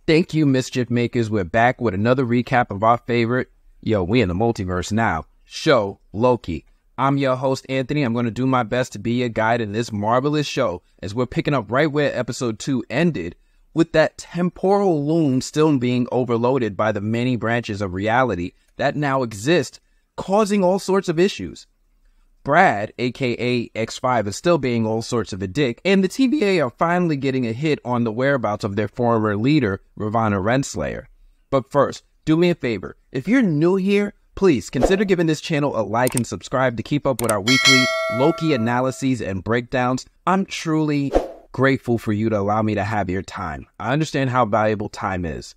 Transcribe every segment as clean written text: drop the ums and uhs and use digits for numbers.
Thank you, Mischief Makers. We're back with another recap of our favorite, we in the multiverse now, show, Loki. I'm your host, Anthony. I'm going to do my best to be your guide in this marvelous show as we're picking up right where episode 2 ended, with that temporal loom still being overloaded by the many branches of reality that now exist, causing all sorts of issues. Brad, aka X5, is still being all sorts of a dick, and the TVA are finally getting a hit on the whereabouts of their former leader, Revonna Renslayer. But first, do me a favor. If you're new here, please consider giving this channel a like and subscribe to keep up with our weekly Loki analyses and breakdowns. I'm truly grateful for you to allow me to have your time. I understand how valuable time is.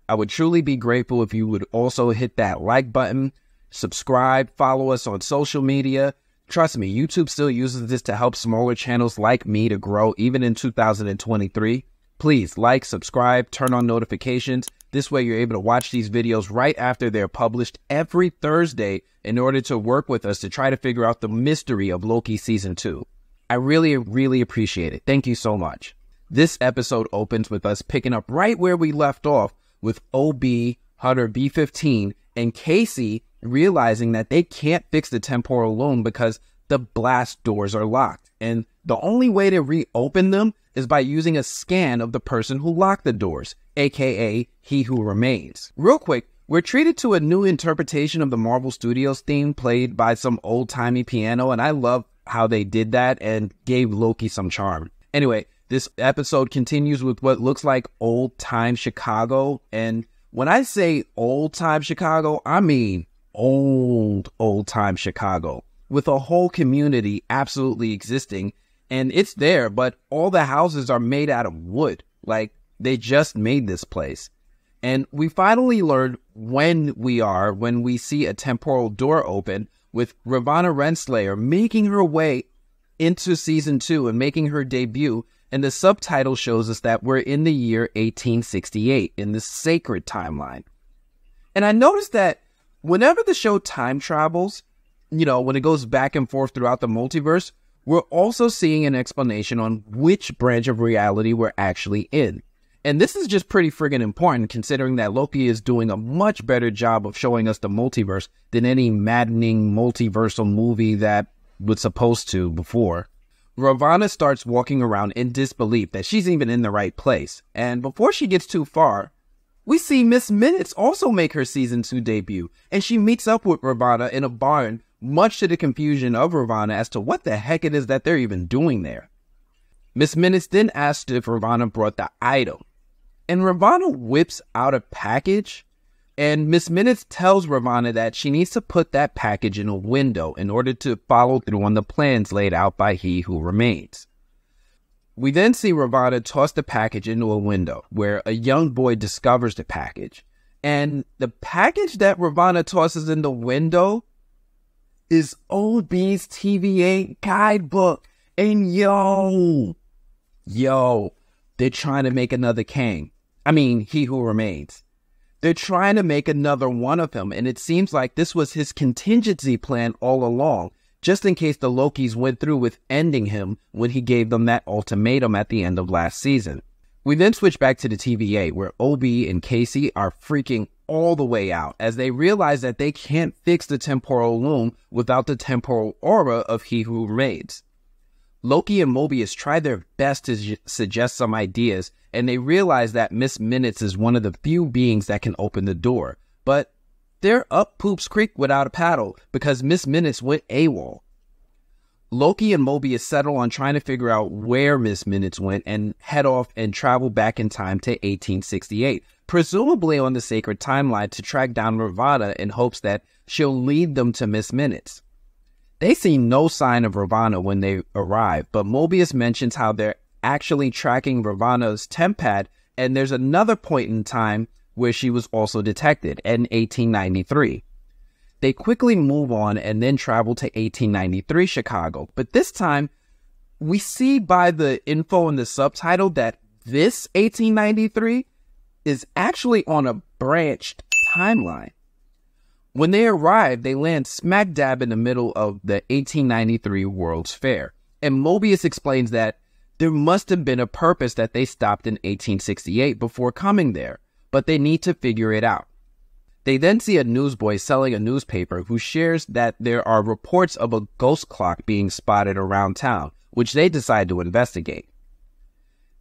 I would truly be grateful if you would also hit that like button, subscribe, follow us on social media. Trust me, YouTube still uses this to help smaller channels like me to grow even in 2023. Please like, subscribe, turn on notifications. This way you're able to watch these videos right after they're published every Thursday in order to work with us to try to figure out the mystery of Loki Season 2. I really, really appreciate it. Thank you so much. This episode opens with us picking up right where we left off with OB, Hunter B-15, and Casey realizing that they can't fix the temporal loom because the blast doors are locked. And the only way to reopen them is by using a scan of the person who locked the doors, aka He Who Remains. Real quick, we're treated to a new interpretation of the Marvel Studios theme played by some old-timey piano, and I love how they did that and gave Loki some charm. Anyway, this episode continues with what looks like old-time Chicago, and when I say old-time Chicago, I mean old-time Chicago, with a whole community absolutely existing, and it's there, but all the houses are made out of wood, like they just made this place. And we finally learned when we see a temporal door open, with Revonna Renslayer making her way into Season 2 and making her debut, and the subtitle shows us that we're in the year 1868, in the sacred timeline. And I noticed that whenever the show time travels, when it goes back and forth throughout the multiverse, we're also seeing an explanation on which branch of reality we're actually in. And this is just pretty friggin' important, considering that Loki is doing a much better job of showing us the multiverse than any maddening multiversal movie that was supposed to before. Revonna starts walking around in disbelief that she's even in the right place. And before she gets too far, we see Miss Minutes also make her Season 2 debut, and she meets up with Revonna in a barn, much to the confusion of Revonna as to what the heck it is that they're even doing there. Miss Minutes then asks if Revonna brought the item, and Revonna whips out a package, and Miss Minutes tells Revonna that she needs to put that package in a window in order to follow through on the plans laid out by He Who Remains. We then see Revonna toss the package into a window, where a young boy discovers the package. And the package that Revonna tosses in the window is OB's TVA guidebook. And yo, they're trying to make another Kang. He Who Remains. They're trying to make another one of him, and it seems like this was his contingency plan all along, just in case the Lokis went through with ending him when he gave them that ultimatum at the end of last season. We then switch back to the TVA, where OB and Casey are freaking all the way out as they realize that they can't fix the temporal loom without the temporal aura of He Who Remains. Loki and Mobius try their best to suggest some ideas, and they realize that Miss Minutes is one of the few beings that can open the door, but they're up Poops Creek without a paddle because Miss Minutes went AWOL. Loki and Mobius settle on trying to figure out where Miss Minutes went and head off and travel back in time to 1868, presumably on the sacred timeline to track down Revonna in hopes that she'll lead them to Miss Minutes. They see no sign of Revonna when they arrive, but Mobius mentions how they're actually tracking Revonna's temp pad, and there's another point in time where she was also detected, in 1893. They quickly move on and then travel to 1893 Chicago, but this time we see by the info in the subtitle that this 1893 is actually on a branched timeline. When they arrive, they land smack dab in the middle of the 1893 World's Fair, and Mobius explains that there must have been a purpose that they stopped in 1868 before coming there, but they need to figure it out. They then see a newsboy selling a newspaper who shares that there are reports of a ghost clock being spotted around town, which they decide to investigate.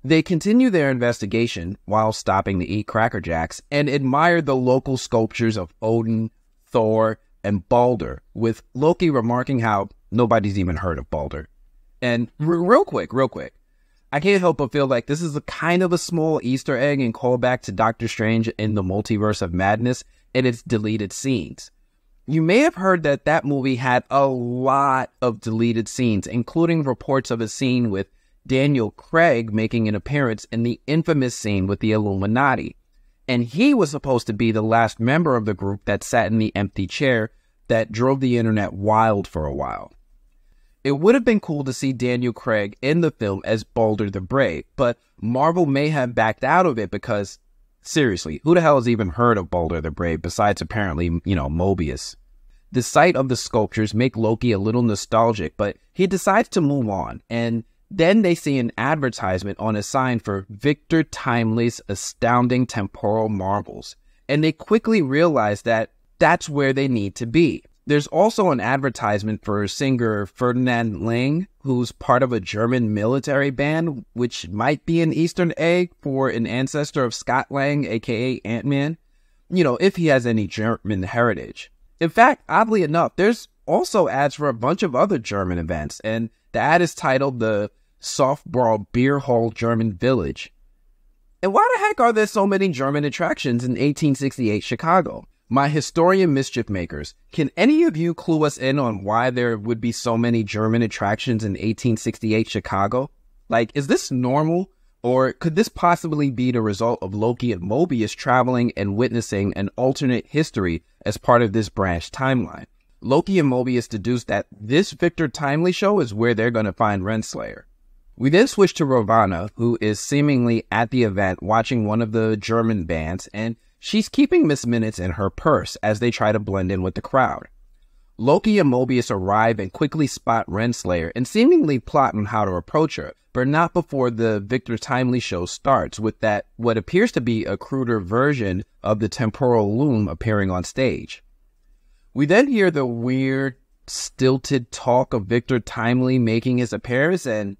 They continue their investigation while stopping to eat Cracker Jacks and admire the local sculptures of Odin, Thor, and Balder, with Loki remarking how nobody's even heard of Balder. And real quick, I can't help but feel like this is a kind of a small Easter egg and callback to Doctor Strange in the Multiverse of Madness and its deleted scenes. You may have heard that that movie had a lot of deleted scenes, including reports of a scene with Daniel Craig making an appearance in the infamous scene with the Illuminati. And he was supposed to be the last member of the group that sat in the empty chair that drove the internet wild for a while. It would have been cool to see Daniel Craig in the film as Balder the Brave, but Marvel may have backed out of it because, seriously, who the hell has even heard of Balder the Brave besides apparently, Mobius? The sight of the sculptures make Loki a little nostalgic, but he decides to move on, and then they see an advertisement on a sign for Victor Timely's astounding temporal marvels, and they quickly realize that that's where they need to be. There's also an advertisement for singer Ferdinand Lang, who's part of a German military band, which might be an Easter egg for an ancestor of Scott Lang, aka Ant-Man, if he has any German heritage. In fact, oddly enough, there's also ads for a bunch of other German events, and the ad is titled the Softball Beer Hall German Village. And why the heck are there so many German attractions in 1868 Chicago? My historian Mischief Makers, can any of you clue us in on why there would be so many German attractions in 1868 Chicago? Is this normal? Or could this possibly be the result of Loki and Mobius traveling and witnessing an alternate history as part of this branch timeline? Loki and Mobius deduce that this Victor Timely show is where they're going to find Renslayer. We then switch to Revonna, who is seemingly at the event watching one of the German bands, and she's keeping Miss Minutes in her purse as they try to blend in with the crowd. Loki and Mobius arrive and quickly spot Renslayer and seemingly plot on how to approach her, but not before the Victor Timely show starts with that what appears to be a cruder version of the temporal loom appearing on stage. We then hear the weird, stilted talk of Victor Timely making his appearance and,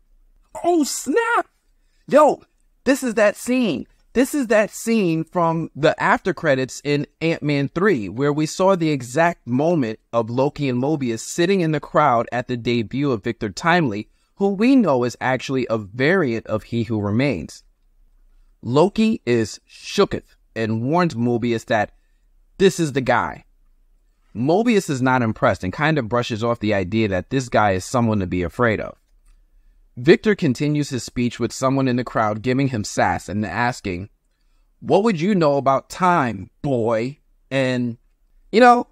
oh snap! Yo, this is that scene. This is that scene from the after credits in Ant-Man 3, where we saw the exact moment of Loki and Mobius sitting in the crowd at the debut of Victor Timely, who we know is actually a variant of He Who Remains. Loki is shooketh and warns Mobius that this is the guy. Mobius is not impressed and kind of brushes off the idea that this guy is someone to be afraid of. Victor continues his speech with someone in the crowd giving him sass and asking, "What would you know about time, boy?" And, I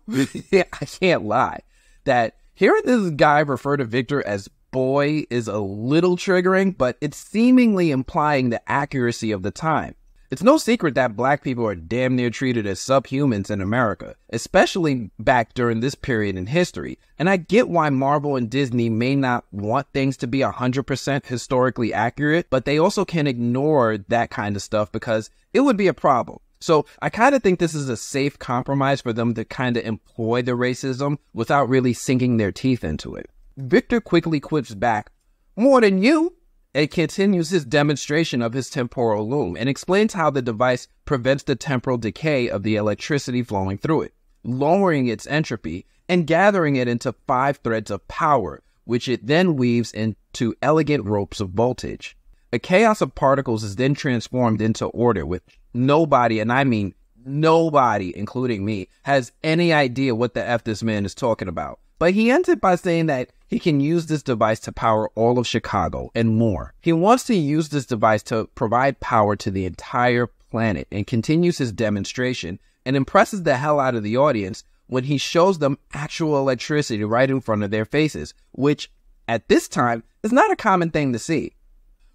can't lie, that hearing this guy refer to Victor as boy is a little triggering, but it's seemingly implying the accuracy of the time. It's no secret that black people are damn near treated as subhumans in America, especially back during this period in history. And I get why Marvel and Disney may not want things to be 100% historically accurate, but they also can't ignore that kind of stuff because it would be a problem. So I kind of think this is a safe compromise for them to kind of employ the racism without really sinking their teeth into it. Victor quickly quips back, "More than you," and continues his demonstration of his temporal loom and explains how the device prevents the temporal decay of the electricity flowing through it, lowering its entropy and gathering it into 5 threads of power, which it then weaves into elegant ropes of voltage. A chaos of particles is then transformed into order, which nobody, and I mean nobody, including me, has any idea what the F this man is talking about. But he ends it by saying that he can use this device to power all of Chicago and more. He wants to use this device to provide power to the entire planet and continues his demonstration and impresses the hell out of the audience when he shows them actual electricity right in front of their faces, which at this time is not a common thing to see.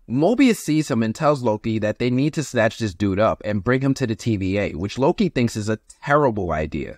Mobius sees him and tells Loki that they need to snatch this dude up and bring him to the TVA, which Loki thinks is a terrible idea.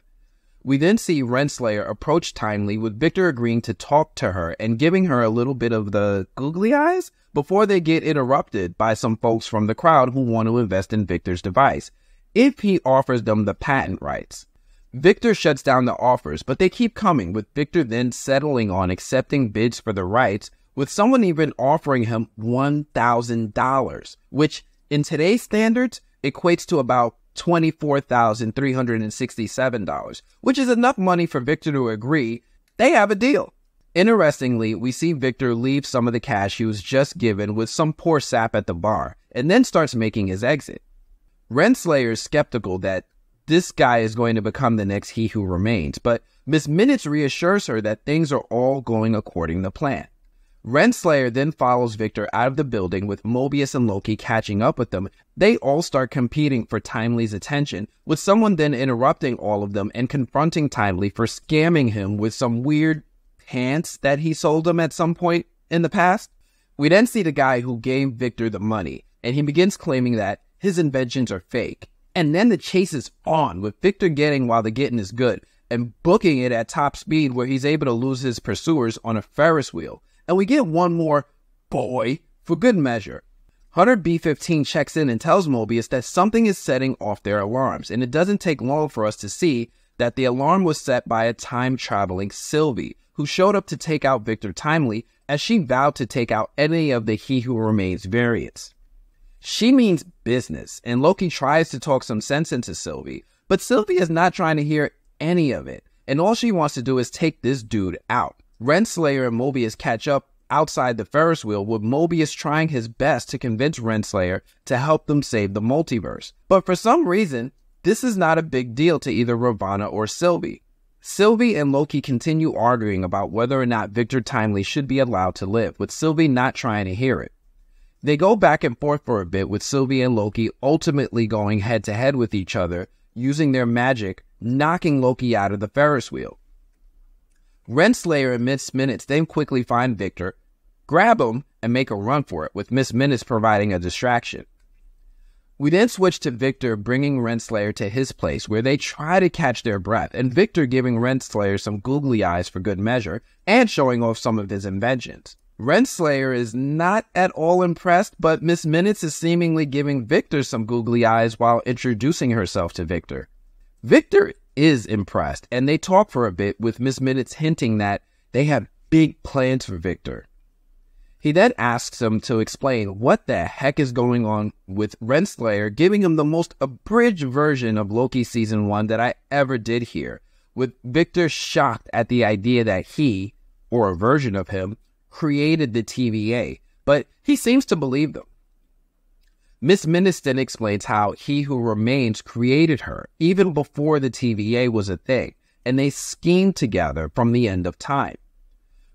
We then see Renslayer approach Timely, with Victor agreeing to talk to her and giving her a little bit of the googly eyes before they get interrupted by some folks from the crowd who want to invest in Victor's device. if he offers them the patent rights. Victor shuts down the offers, but they keep coming, with Victor then settling on accepting bids for the rights, with someone even offering him $1,000, which in today's standards equates to about $24,367, which is enough money for Victor to agree they have a deal. Interestingly, we see Victor leave some of the cash he was just given with some poor sap at the bar, and then starts making his exit. Renslayer is skeptical that this guy is going to become the next He Who Remains, but Miss Minutes reassures her that things are all going according to plan. Renslayer then follows Victor out of the building, with Mobius and Loki catching up with them. They all start competing for Timely's attention, with someone then interrupting all of them and confronting Timely for scamming him with some weird pants that he sold them at some point in the past. We then see the guy who gave Victor the money, and he begins claiming that his inventions are fake. And then the chase is on, with Victor getting while the getting is good, and booking it at top speed where he's able to lose his pursuers on a Ferris wheel. And we get one more boy for good measure. Hunter B-15 checks in and tells Mobius that something is setting off their alarms, and it doesn't take long for us to see that the alarm was set by a time-traveling Sylvie, who showed up to take out Victor Timely, as she vowed to take out any of the He Who Remains variants. She means business, and Loki tries to talk some sense into Sylvie, but Sylvie is not trying to hear any of it, and all she wants to do is take this dude out. Renslayer and Mobius catch up outside the Ferris wheel, with Mobius trying his best to convince Renslayer to help them save the multiverse. But for some reason, this is not a big deal to either Revonna or Sylvie. Sylvie and Loki continue arguing about whether or not Victor Timely should be allowed to live, with Sylvie not trying to hear it. They go back and forth for a bit, with Sylvie and Loki ultimately going head-to-head with each other, using their magic, knocking Loki out of the Ferris wheel. Renslayer and Miss Minutes then quickly find Victor, grab him, and make a run for it, with Miss Minutes providing a distraction. We then switch to Victor bringing Renslayer to his place, where they try to catch their breath, and Victor giving Renslayer some googly eyes for good measure, and showing off some of his inventions. Renslayer is not at all impressed, but Miss Minutes is seemingly giving Victor some googly eyes while introducing herself to Victor. Victor is impressed, and they talk for a bit, with Miss Minutes hinting that they have big plans for Victor. He then asks him to explain what the heck is going on with Renslayer, giving him the most abridged version of Loki Season 1 that I ever did hear, with Victor shocked at the idea that he, or a version of him, created the TVA, but he seems to believe them. Miss Minutes then explains how He Who Remains created her, even before the TVA was a thing, and they schemed together from the end of time.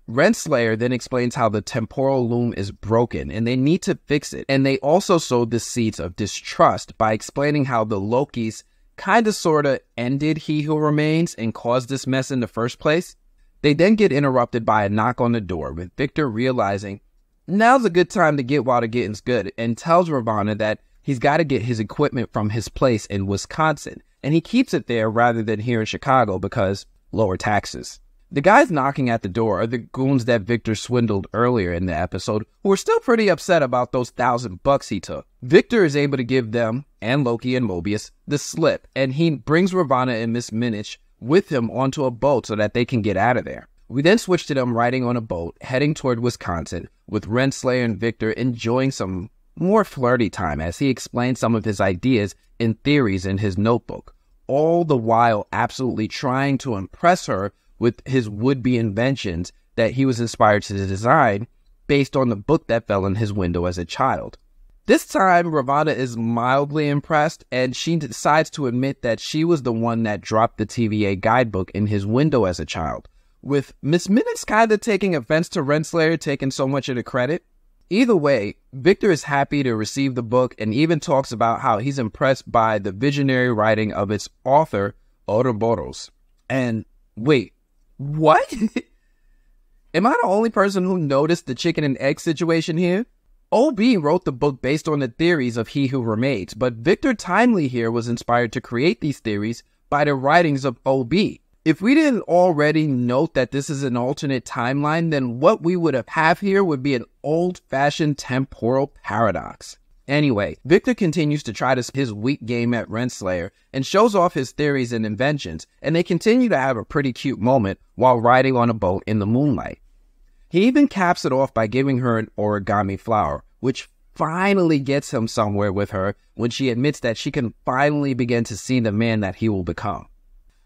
Renslayer then explains how the temporal loom is broken, and they need to fix it, and they also sowed the seeds of distrust by explaining how the Lokis kinda sorta ended He Who Remains and caused this mess in the first place. They then get interrupted by a knock on the door, with Victor realizing now's a good time to get while the getting's good, and tells Revonna that he's got to get his equipment from his place in Wisconsin, and he keeps it there rather than here in Chicago because lower taxes. The guys knocking at the door are the goons that Victor swindled earlier in the episode, who are still pretty upset about those $1,000 he took. Victor is able to give them, and Loki and Mobius, the slip, and he brings Revonna and Miss Minutes with him onto a boat so that they can get out of there. We then switch to them riding on a boat, heading toward Wisconsin, with Renslayer and Victor enjoying some more flirty time as he explains some of his ideas and theories in his notebook, all the while absolutely trying to impress her with his would-be inventions that he was inspired to design based on the book that fell in his window as a child. This time, Revonna is mildly impressed, and she decides to admit that she was the one that dropped the TVA guidebook in his window as a child, with Miss Minutes kind of taking offense to Renslayer taking so much of the credit. Either way, Victor is happy to receive the book and even talks about how he's impressed by the visionary writing of its author, Ouroboros. And wait, what? Am I the only person who noticed the chicken and egg situation here? OB wrote the book based on the theories of He Who Remains, but Victor Timely here was inspired to create these theories by the writings of OB. If we didn't already note that this is an alternate timeline, then what we would have here would be an old-fashioned temporal paradox. Anyway, Victor continues to try his weak game at Renslayer and shows off his theories and inventions, and they continue to have a pretty cute moment while riding on a boat in the moonlight. He even caps it off by giving her an origami flower, which finally gets him somewhere with her when she admits that she can finally begin to see the man that he will become.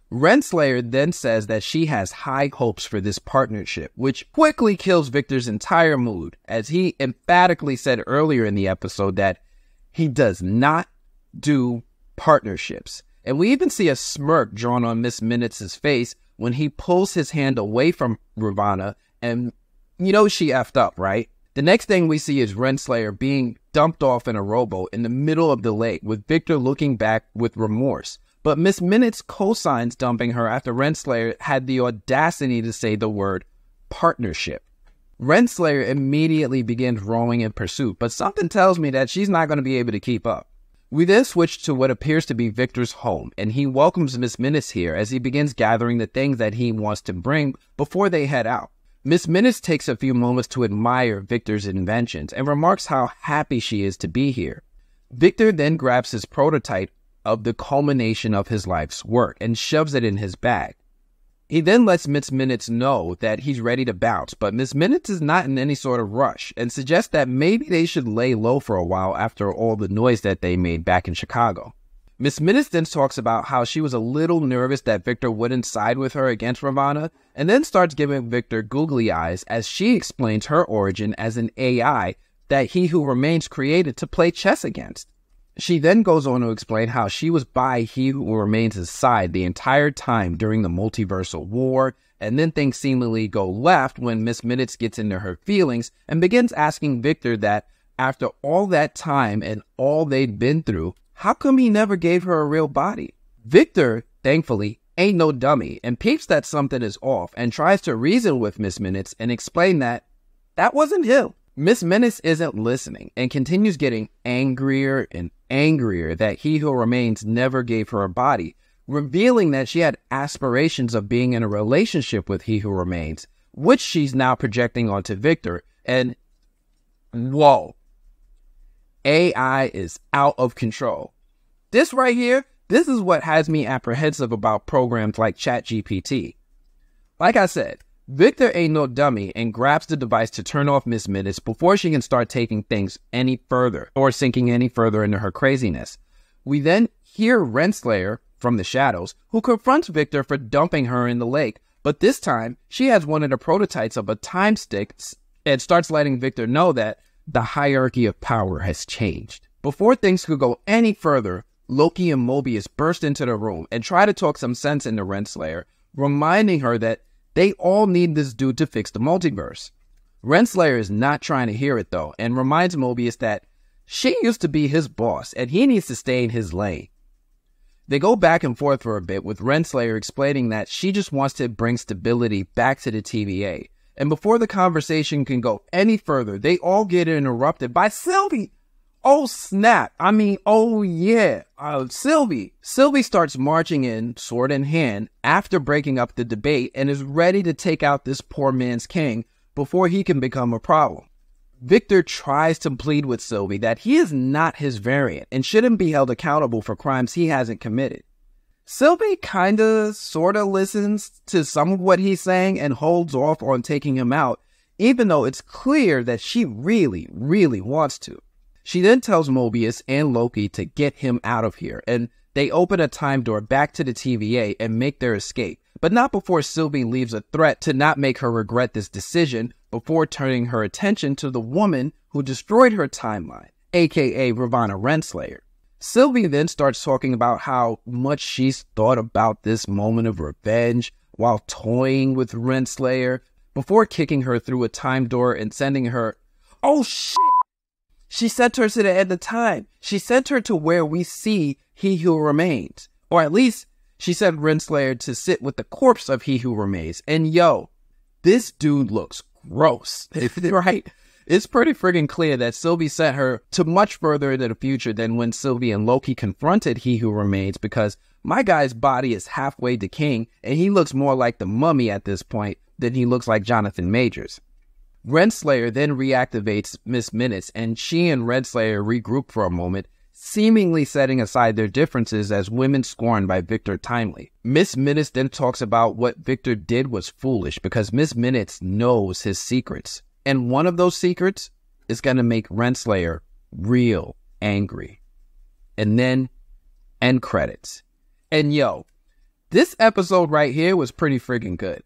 Renslayer then says that she has high hopes for this partnership, which quickly kills Victor's entire mood, as he emphatically said earlier in the episode that he does not do partnerships. And we even see a smirk drawn on Miss Minutes' face when he pulls his hand away from Revonna, and you know she effed up, right? The next thing we see is Renslayer being dumped off in a rowboat in the middle of the lake, with Victor looking back with remorse. But Miss Minutes co-signs dumping her after Renslayer had the audacity to say the word partnership. Renslayer immediately begins rowing in pursuit, but something tells me that she's not going to be able to keep up. We then switch to what appears to be Victor's home, and he welcomes Miss Minutes here as he begins gathering the things that he wants to bring before they head out. Miss Minutes takes a few moments to admire Victor's inventions and remarks how happy she is to be here. Victor then grabs his prototype of the culmination of his life's work and shoves it in his bag. He then lets Miss Minutes know that he's ready to bounce, but Miss Minutes is not in any sort of rush and suggests that maybe they should lay low for a while after all the noise that they made back in Chicago. Miss Minutes then talks about how she was a little nervous that Victor wouldn't side with her against Revonna, and then starts giving Victor googly eyes as she explains her origin as an AI that He Who Remains created to play chess against. She then goes on to explain how she was by He Who Remains' side the entire time during the multiversal war, and then things seemingly go left when Miss Minutes gets into her feelings and begins asking Victor that after all that time and all they'd been through, how come he never gave her a real body? Victor, thankfully, ain't no dummy and peeps that something is off and tries to reason with Miss Minutes and explain that wasn't him. Miss Minutes isn't listening and continues getting angrier and angrier that He Who Remains never gave her a body, revealing that she had aspirations of being in a relationship with He Who Remains, which she's now projecting onto Victor. And whoa, AI is out of control. This right here, this is what has me apprehensive about programs like ChatGPT. Like I said, Victor ain't no dummy and grabs the device to turn off Miss Minutes before she can start taking things any further or sinking any further into her craziness. We then hear Renslayer from the shadows, who confronts Victor for dumping her in the lake, but this time she has one of the prototypes of a time stick and starts letting Victor know that the hierarchy of power has changed. Before things could go any further, Loki and Mobius burst into the room and try to talk some sense into Renslayer, reminding her that they all need this dude to fix the multiverse. Renslayer is not trying to hear it though, and reminds Mobius that she used to be his boss and he needs to stay in his lane. They go back and forth for a bit, with Renslayer explaining that she just wants to bring stability back to the TVA. And before the conversation can go any further, they all get interrupted by Sylvie. Oh snap, oh yeah, Sylvie. Sylvie starts marching in, sword in hand, after breaking up the debate and is ready to take out this poor man's king before he can become a problem. Victor tries to plead with Sylvie that he is not his variant and shouldn't be held accountable for crimes he hasn't committed. Sylvie kinda, sorta listens to some of what he's saying and holds off on taking him out, even though it's clear that she really, really wants to. She then tells Mobius and Loki to get him out of here, and they open a time door back to the TVA and make their escape, but not before Sylvie leaves a threat to not make her regret this decision before turning her attention to the woman who destroyed her timeline, aka Revonna Renslayer. Sylvie then starts talking about how much she's thought about this moment of revenge while toying with Renslayer before kicking her through a time door and sending her, oh shit! She sent her to the end of time. She sent her to where we see He Who Remains. Or at least, she sent Renslayer to sit with the corpse of He Who Remains. And yo, this dude looks gross, right? It's pretty friggin' clear that Sylvie sent her to much further into the future than when Sylvie and Loki confronted He Who Remains, because my guy's body is halfway decaying and he looks more like the Mummy at this point than he looks like Jonathan Majors. Renslayer then reactivates Miss Minutes, and she and Renslayer regroup for a moment, seemingly setting aside their differences as women scorned by Victor Timely. Miss Minutes then talks about what Victor did was foolish because Miss Minutes knows his secrets. And one of those secrets is going to make Renslayer real angry. And then, end credits. And yo, this episode right here was pretty friggin' good.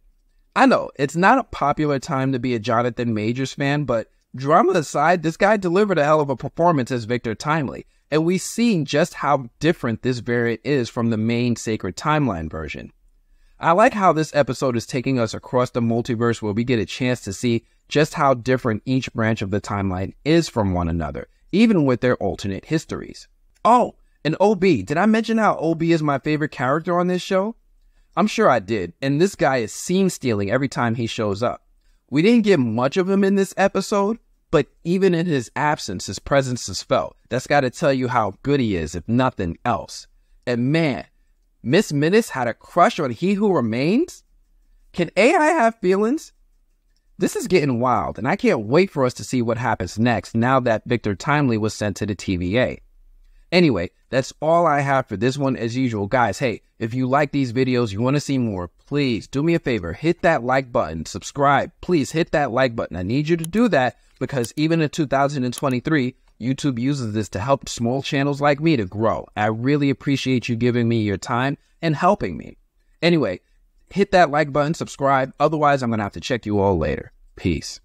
I know, it's not a popular time to be a Jonathan Majors fan, but drama aside, this guy delivered a hell of a performance as Victor Timely. And we've seen just how different this variant is from the main Sacred Timeline version. I like how this episode is taking us across the multiverse where we get a chance to see just how different each branch of the timeline is from one another, even with their alternate histories. Oh, and OB, did I mention how OB is my favorite character on this show? I'm sure I did, and this guy is scene stealing every time he shows up. We didn't get much of him in this episode, but even in his absence, his presence is felt. That's got to tell you how good he is, if nothing else. And man, Miss Minutes had a crush on He Who Remains? Can AI have feelings? This is getting wild, and I can't wait for us to see what happens next now that Victor Timely was sent to the TVA. Anyway, that's all I have for this one as usual. Guys, hey, if you like these videos, you want to see more, please do me a favor, hit that like button, subscribe, please hit that like button. I need you to do that because even in 2023, YouTube uses this to help small channels like me to grow. I really appreciate you giving me your time and helping me. Anyway, hit that like button, subscribe. Otherwise, I'm going to have to check you all later. Peace.